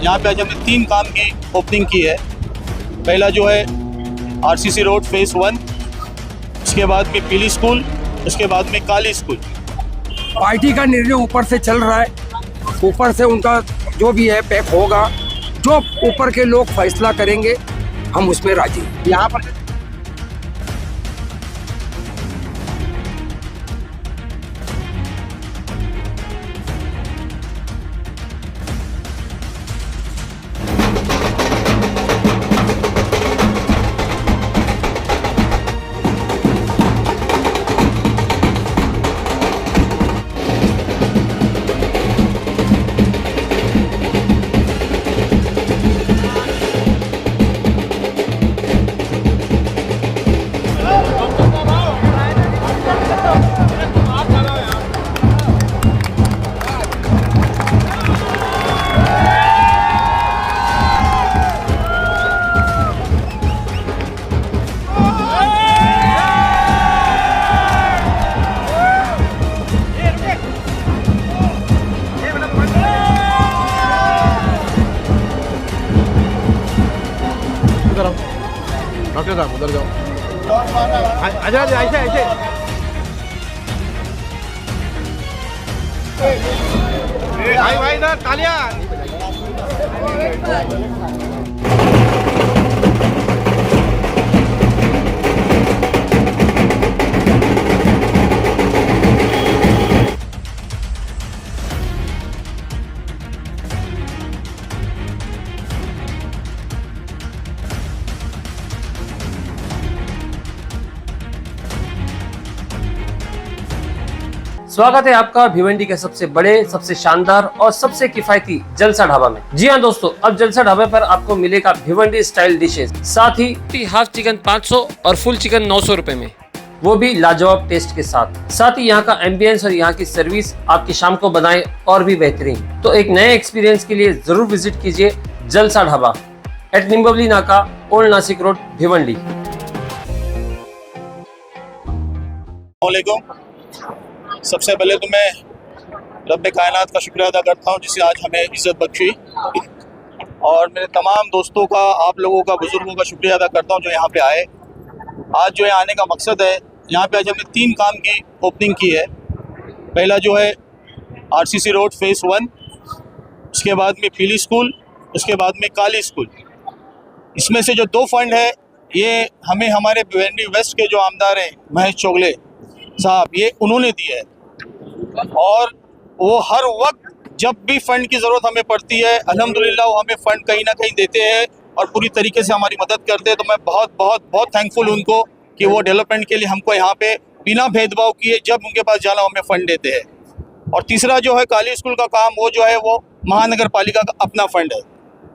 यहाँ पे आज हमने 3 काम की ओपनिंग की है। पहला जो है आरसीसी रोड फेज़ 1, उसके बाद में पीली स्कूल, उसके बाद में काली स्कूल। पार्टी का निर्णय ऊपर से चल रहा है, ऊपर से उनका जो भी है पैक होगा, जो ऊपर के लोग फैसला करेंगे हम उसमें राजी। यहाँ पर डॉक्टर साहब उधर जाओ। आजा आजा ऐसे ऐसे। भाई इधर तालियां। स्वागत है आपका भिवंडी के सबसे बड़े, सबसे शानदार और सबसे किफायती जलसा ढाबा में। जी हाँ दोस्तों, अब जलसा ढाबे पर आपको मिलेगा भिवंडी स्टाइल डिशेज, साथ ही हाफ चिकन 500 और फुल चिकन 900 रुपए में, वो भी लाजवाब टेस्ट के साथ। साथ ही यहाँ का एम्बियंस और यहाँ की सर्विस आपकी शाम को बनाए और भी बेहतरीन। तो एक नए एक्सपीरियंस के लिए जरूर विजिट कीजिए जलसा ढाबा एट निम्बवली नाका, ओल्ड नासिक रोड, भिवंडी। सबसे पहले तो मैं रब्बे कायनात का शुक्रिया अदा करता हूँ जिससे आज हमें इज़्ज़त बख्शी, और मेरे तमाम दोस्तों का, आप लोगों का, बुज़ुर्गों का शुक्रिया अदा करता हूँ जो यहाँ पे आए। आज जो है आने का मकसद है, यहाँ पे आज हमने 3 काम की ओपनिंग की है। पहला जो है आरसीसी रोड फेज़ 1, उसके बाद में पीली स्कूल, उसके बाद में काली स्कूल। इसमें से जो 2 फंड है ये हमें हमारे भिवंडी वेस्ट के जो आमदार हैं महेश चोगले साहब, ये उन्होंने दिया है, और वो हर वक्त जब भी फ़ंड की ज़रूरत हमें पड़ती है अल्हम्दुलिल्लाह वो हमें फ़ंड कहीं ना कहीं देते हैं और पूरी तरीके से हमारी मदद करते हैं। तो मैं बहुत बहुत बहुत थैंकफुल उनको कि वो डेवलपमेंट के लिए हमको यहाँ पे बिना भेदभाव किए जब उनके पास जाना हमें फ़ंड देते हैं। और तीसरा जो है काली स्कूल का काम, वो जो है वो महानगर पालिका का अपना फ़ंड है।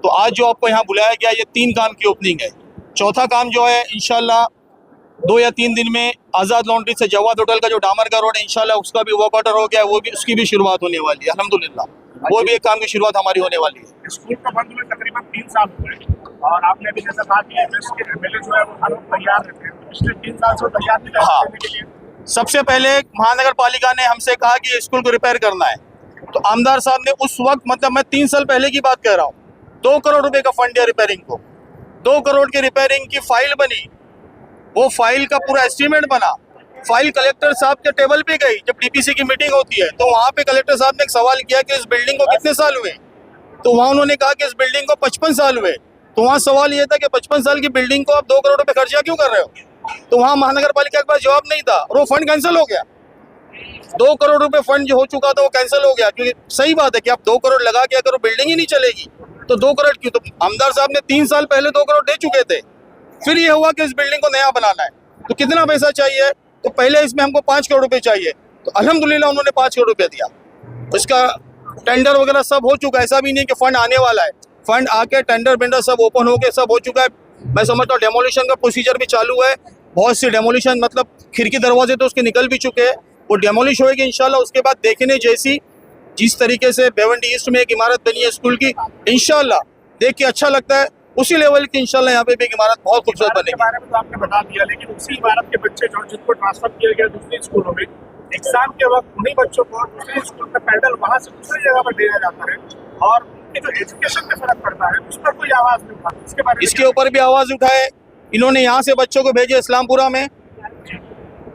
तो आज जो आपको यहाँ बुलाया गया, ये 3 काम की ओपनिंग है। चौथा काम जो है इंशाल्लाह 2 या 3 दिन में आज़ाद लॉन्ड्री से जवाद होटल का जो डामर का रोड है इंशाल्लाह उसका भी वर्क ऑर्डर हो गया, वो भी उसकी भी शुरुआत होने वाली है अल्हम्दुलिल्लाह। वो भी एक काम की शुरुआत हमारी होने वाली है। स्कूल का बंद हुए तकरीबन 3 साल हुए, और आपने भी जैसा कहा कि के एमएलए जो है वो हर वक्त तैयार रहते हैं, पिछले 3 साल से तैयार नहीं रहने के लिए। सबसे पहले महानगर पालिका ने हमसे कहा कि स्कूल को रिपेयर करना है, तो आमदार साहब ने उस वक्त, मतलब मैं 3 साल पहले की बात कह रहा हूँ, 2 करोड़ रुपए का फंड दिया रिपेयरिंग को। 2 करोड़ की रिपेयरिंग की फाइल बनी, वो फाइल का पूरा एस्टीमेट बना, फाइल कलेक्टर साहब के टेबल पे गई। जब डीपीसी की मीटिंग होती है तो वहाँ पे कलेक्टर साहब ने एक सवाल किया कि इस बिल्डिंग को कितने साल हुए, तो वहाँ उन्होंने कहा कि इस बिल्डिंग को 55 साल हुए। तो वहाँ सवाल ये था कि 55 साल की बिल्डिंग को आप 2 करोड़ रुपए खर्चा क्यों कर रहे हो? तो वहाँ महानगर पालिका के पास जवाब नहीं था और वो फंड कैंसिल हो गया। 2 करोड़ रुपए फंड जो हो चुका था वो कैंसिल हो गया, क्योंकि सही बात है कि आप 2 करोड़ लगा के अगर बिल्डिंग ही नहीं चलेगी तो 2 करोड़ क्यों? तो आमदार साहब ने 3 साल पहले 2 करोड़ दे चुके थे। फिर ये हुआ कि इस बिल्डिंग को नया बनाना है, तो कितना पैसा चाहिए? तो पहले इसमें हमको 5 करोड़ रुपए चाहिए, तो अल्हम्दुलिल्लाह उन्होंने 5 करोड़ रुपए दिया। इसका टेंडर वगैरह सब हो चुका है, ऐसा भी नहीं कि फंड आने वाला है। फंड आके टेंडर वेंडर सब ओपन हो के सब हो चुका है। मैं समझता हूँ डेमोलिशन का प्रोसीजर भी चालू है। बहुत सी डेमोलिशन, मतलब खिड़की दरवाजे तो उसके निकल भी चुके हैं, वो डेमोलिश होएगी इंशाल्लाह। उसके बाद देखने जैसी जिस तरीके से भिवंडी ईस्ट में एक इमारत बनी है स्कूल की, इंशाल्लाह देख के अच्छा लगता है, उसी लेवल की इंशाल्लाह यहाँ पे भी एक इमारत बहुत खूबसूरत बनेगी। बारे में तो आपने बता दिया, लेकिन उसी इमारत के बच्चे जो जिनको ट्रांसफर किया गया दूसरे स्कूलों में, एग्जाम के वक्त उन्हीं बच्चों को दूसरे स्कूल में पैदल वहाँ से दूसरी जगह पर भेजा जाता है, और ये जो एजुकेशन में फर्क पड़ता है उस पर कोई आवाज नहीं उठाती, इसके बारे में इसके ऊपर भी आवाज उठाए। इन्होंने यहाँ से बच्चों को भेजे इस्लामपुरा में,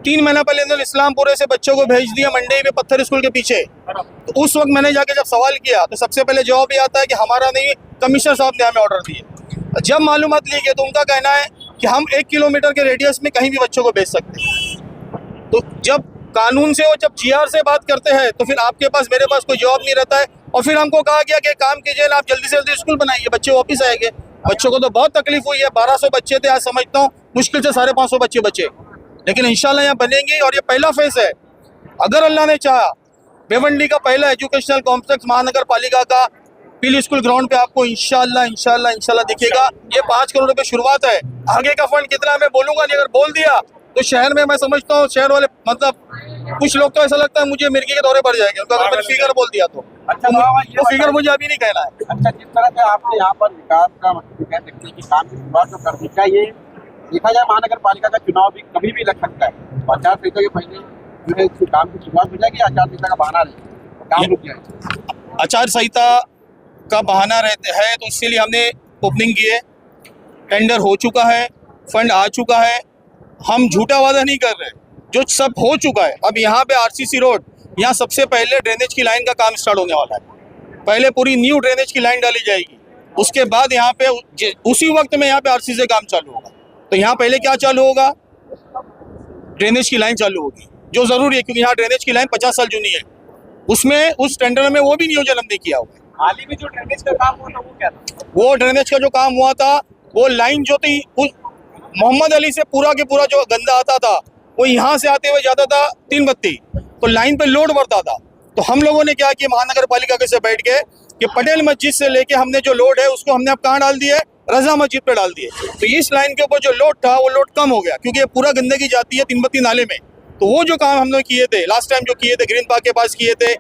3 महीना पहले इन्होंने इस्लामपुरे से बच्चों को भेज दिया मंडी में पत्थर स्कूल के पीछे। तो उस वक्त मैंने जाके जब सवाल किया तो सबसे पहले जवाब ये आता है कि हमारा नहीं, कमिश्नर साहब ने हमें ऑर्डर दिए। जब मालूमात ली गई तो उनका कहना है कि हम 1 किलोमीटर के रेडियस में कहीं भी बच्चों को भेज सकते हैं। तो जब कानून से और जब GR से बात करते हैं तो फिर आपके पास मेरे पास कोई जवाब नहीं रहता है। और फिर हमको कहा गया कि काम कीजिए ना, आप जल्दी से जल्दी स्कूल बनाइए, बच्चे वापस आएंगे। बच्चों को तो बहुत तकलीफ हुई है, 1200 बच्चे थे, आज समझता हूँ मुश्किल से 550 बच्चे बचे, लेकिन इंशाल्लाह यहाँ बनेंगे। और ये पहला फेज है, अगर अल्लाह ने चाहा भिवंडी का पहला एजुकेशनल कॉम्प्लेक्स महानगर पालिका का पीली स्कूल ग्राउंड पे आपको इंशाल्लाह दिखेगा। ये 5 करोड़ रुपए शुरुआत है, आगे का फंड कितना मैं बोलूंगा नहीं। अगर बोल दिया तो शहर में मैं समझता हूँ शहर वाले मतलब कुछ लोग तो ऐसा लगता है मुझे मिर्गी के दौरे पड़ जाएंगे उनका, अगर मैंने फिगर बोल दिया तो। अच्छा, वो फिगर मुझे अभी नहीं कहना है। अच्छा, जिस तरह से आपने यहाँ पर विकास का मतलब कह सकते हैं कि काम की शुरुआत तो करनी चाहिए। देखा जाए महानगर पालिका का चुनाव भी कभी भी लग सकता है, आचार संहिता के पहले जो है इसके काम की शुरुआत हो जाएगी, आचार संहिता का बहाना रहेगा, काम रुक जाएगा। आचार संहिता का बहाना रहता है तो इसीलिए हमने ओपनिंग की है, टेंडर हो चुका है, फंड आ चुका है। हम झूठा वादा नहीं कर रहे, जो सब हो चुका है। अब यहाँ पे RCC रोड, यहाँ सबसे पहले ड्रेनेज की लाइन का काम स्टार्ट होने वाला है। पहले पूरी न्यू ड्रेनेज की लाइन डाली जाएगी, उसके बाद यहाँ पे उसी वक्त में यहाँ पे RCC से काम चालू होगा। तो यहाँ पहले क्या चालू होगा, ड्रेनेज की लाइन चालू होगी, जो जरूरी है क्योंकि यहाँ ड्रेनेज की लाइन 50 साल जूनी है। उसमें उस टेंडर में वो भी नियोजन हमने किया हुआ है। हाल ही में जो ड्रेनेज का काम हुआ था वो क्या था? वो ड्रेनेज का जो काम हुआ था, वो लाइन जो थी उस मोहम्मद अली से पूरा के पूरा जो गंदा आता था वो यहाँ से आते हुए जाता था 3 बत्ती, तो लाइन पे लोड बढ़ता था। तो हम लोगों ने क्या किया, महानगर पालिका के से बैठ के कि पटेल मस्जिद से लेके हमने जो लोड है उसको हमने अब कहाँ डाल दिया, रजा मस्जिद पे डाल दिए। तो इस लाइन के ऊपर जो लोड था वो लोड कम हो गया क्योंकि पूरा गंदगी जाती है 3 बत्ती नाले में। तो वो जो काम हमने किए थे लास्ट टाइम, जो किए थे ग्रीन पार्क के पास किए थे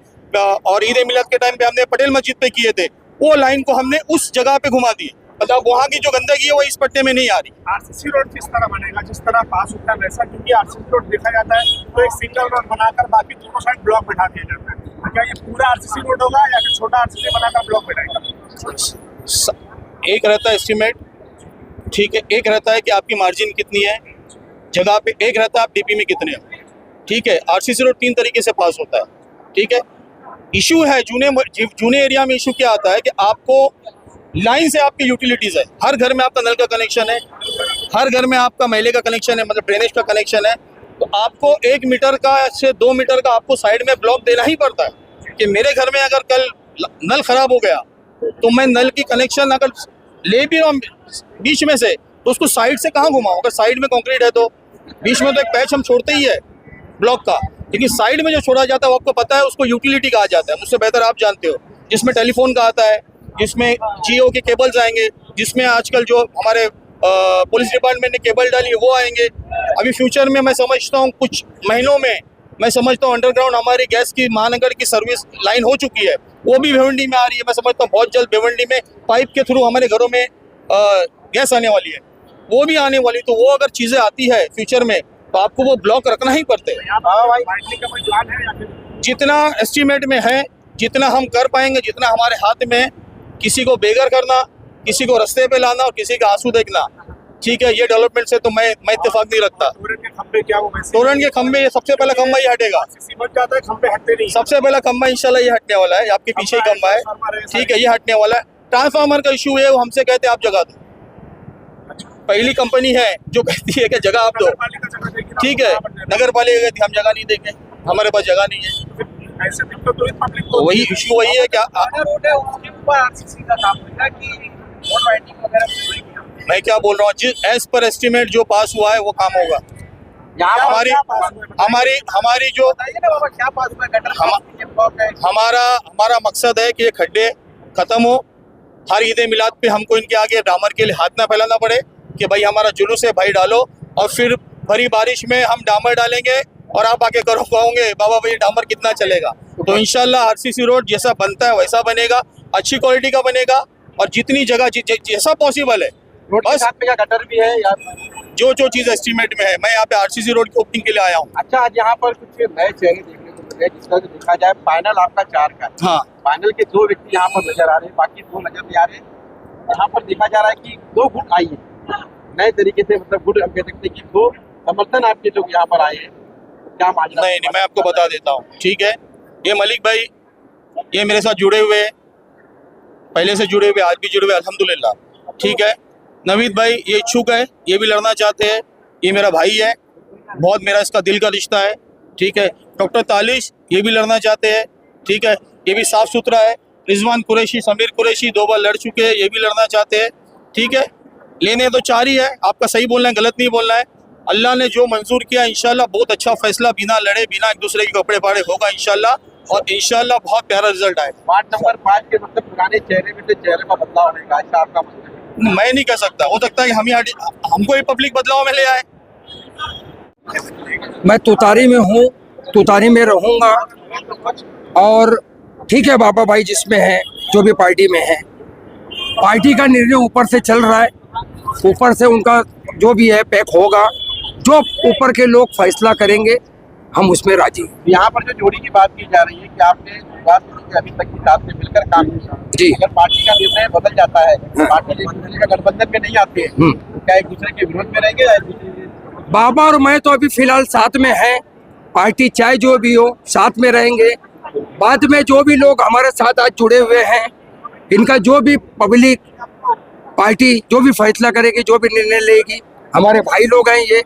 और ईद मिलाद के टाइम पे हमने पटेल मस्जिद पे किए थे, वो लाइन को हमने उस जगह पे घुमा दी। मतलब वहाँ की जो गंदगी है वो इस पट्टे में नहीं आ रही। RCC रोड किस तरह बनेगा, जिस तरह पास होता है वैसा? क्योंकि RCC रोड देखा जाता है तो एक सिंगल रोड बनाकर बाकी दोनों साइड ब्लॉक बैठा दिया जाता है। तो क्या ये पूरा RCC रोड होगा या फिर छोटा RCC बनाकर ब्लॉक बैठाएगा? एक रहता है एस्टिमेट, ठीक है, एक रहता है कि आपकी मार्जिन कितनी है जगह पे, एक रहता है आप DP में कितने हो, ठीक है। RCC रोड 3 तरीके से पास होता है, ठीक है। इशू है जूने एरिया में इशू क्या आता है कि आपको लाइन से आपकी यूटिलिटीज है, हर घर में आपका नल का कनेक्शन है, हर घर में आपका मैले का कनेक्शन है, मतलब ड्रेनेज का कनेक्शन है। तो आपको 1 मीटर का से 2 मीटर का आपको साइड में ब्लॉक देना ही पड़ता है कि मेरे घर में अगर कल नल खराब हो गया तो मैं नल की कनेक्शन अगर ले भी रहा हूँ बीच में से तो उसको साइड से कहाँ घुमाऊँ। अगर साइड में कंक्रीट है तो बीच में तो एक पैच हम छोड़ते ही है ब्लॉक का, लेकिन साइड में जो छोड़ा जाता है वो आपको पता है, उसको यूटिलिटी कहा जाता है, मुझसे बेहतर आप जानते हो। जिसमें टेलीफोन का आता है, जिसमें जियो के केबल्स आएंगे, जिसमें आजकल जो हमारे पुलिस डिपार्टमेंट ने केबल डाली है वो आएंगे। अभी फ्यूचर में मैं समझता हूँ कुछ महीनों में मैं समझता हूँ अंडरग्राउंड हमारी गैस की महानगर की सर्विस लाइन हो चुकी है, वो भी भिवंडी में आ रही है। मैं समझता हूँ बहुत जल्द भिवंडी में पाइप के थ्रू हमारे घरों में गैस आने वाली है, वो भी आने वाली। तो वो अगर चीज़ें आती है फ्यूचर में तो आपको वो ब्लॉक रखना ही पड़ते हैं। जितना एस्टीमेट में है, जितना हम कर पाएंगे, जितना हमारे हाथ में, किसी को बेघर करना, किसी को रास्ते पे लाना और किसी का आंसू देखना, ठीक है, ये डेवलपमेंट से तो मैं इत्तेफाक नहीं रखता। तोरण के खंबे क्या वो वैसे? तोरण के खंबे सबसे पहला खंबा ही हटेगा, RCC बन जाता है, खंबे हटते नहीं। सबसे पहला खंबा इंशाल्लाह ये हटने वाला है, आपके पीछे ही खंबा है, ठीक है, ये हटने वाला है। ट्रांसफार्मर का इशू है, वो हमसे कहते हैं आप जगह दो। पहली कंपनी है जो कहती है कि जगह आप दो, ठीक है, नगर पालिका कहती है हम जगह नहीं देंगे, हमारे पास जगह नहीं है। ऐसे दिक्कत तो पब्लिक तो वही इशू वही है क्या रोड है उसके ऊपर RCC का काम होगा कि रोड वाइडनिंग वगैरह? मैं क्या बोल रहा हूँ, जिस एज पर एस्टिमेट जो पास हुआ है वो काम होगा। हमारी जो क्या पास हुआ? गटर हमारा मकसद है कि ये खड्डे खत्म हो। हर ईद मिलाद पे हमको इनके आगे डामर के लिए हाथ ना फैलाना पड़े कि भाई हमारा जुलूस है भाई डालो, और फिर भरी बारिश में हम डामर डालेंगे और आप आके करो कहोगे बाबा भाई डामर कितना चलेगा। तो इंशाल्लाह RCC रोड जैसा बनता है वैसा बनेगा, अच्छी क्वालिटी का बनेगा, और जितनी जगह जैसा पॉसिबल है। बस गटर भी है या जो चीज़ एस्टीमेट में है, मैं यहाँ पे RCC रोड की ओपनिंग के लिए आया हूँ। अच्छा, आज यहाँ पर कुछ नए चेहरे देखने को जिसका देखा जाए फाइनल आपका 4 का है। हाँ फाइनल के 2 व्यक्ति यहाँ पर नजर आ रहे हैं, बाकी 2 नजर नहीं आ रहे। यहाँ पर देखा जा रहा है कि 2 गुट आई है नए तरीके से, मतलब गुट हम कह सकते हैं कि 2 समर्थन आपके लोग यहाँ पर आए हैं। क्या माजरा? नहीं, मैं आपको बता देता हूँ, ठीक है। ये मलिक भाई, ये मेरे साथ जुड़े हुए, पहले से जुड़े हुए, आज भी जुड़े हुए, अल्हम्दुलिल्लाह, ठीक है। नवीद भाई ये इच्छुक है, ये भी लड़ना चाहते हैं, ये मेरा भाई है, बहुत मेरा इसका दिल का रिश्ता है, ठीक है। डॉक्टर तालिश ये भी लड़ना चाहते हैं, ठीक है, ये भी साफ सुथरा है। रिजवान कुरैशी, समीर कुरैशी 2 बार लड़ चुके हैं, ये भी लड़ना चाहते हैं, ठीक है। लेने तो 4 ही है, आपका सही बोलना है, गलत नहीं बोलना है। अल्लाह ने जो मंजूर किया इंशाल्लाह बहुत अच्छा फैसला, बिना लड़े, बिना एक दूसरे के कपड़े फाड़े होगा इंशाल्लाह, और इंशाल्लाह बहुत प्यारा रिजल्ट आएगा। वार्ड नंबर 5 के मतलब पुराने चेहरे में से चेहरे का बदलाव होगा, ऐसा आपका मतलब है? मैं नहीं कह सकता, हो सकता है कि हमको ही पब्लिक बदलाव में ले आए। मैं तुतारी में हूँ, तुतारी में रहूँगा, और ठीक है बाबा भाई जिसमें है, जो भी पार्टी में है, पार्टी का निर्णय ऊपर से चल रहा है, ऊपर से उनका जो भी है पैक होगा, जो ऊपर के लोग फैसला करेंगे हम उसमें राजी हैं। यहाँ पर जो जोड़ी की बात की जा रही है कि आपने शुरुआत से लेकर अभी तक की साथ में मिलकर काम किया, जी। अगर पार्टी का निर्णय बदल जाता है, पार्टी एक दूसरे का गठबंधन में नहीं आती है, तो क्या एक दूसरे के विरोध में रहेंगे या एक दूसरे के? बाबा और मैं तो अभी फिलहाल साथ में हैं, पार्टी चाहे जो भी हो साथ में रहेंगे। बाद में जो भी लोग हमारे साथ आज जुड़े हुए हैं, इनका जो भी पब्लिक पार्टी जो भी फैसला करेगी, जो भी निर्णय लेगी, हमारे भाई लोग हैं ये।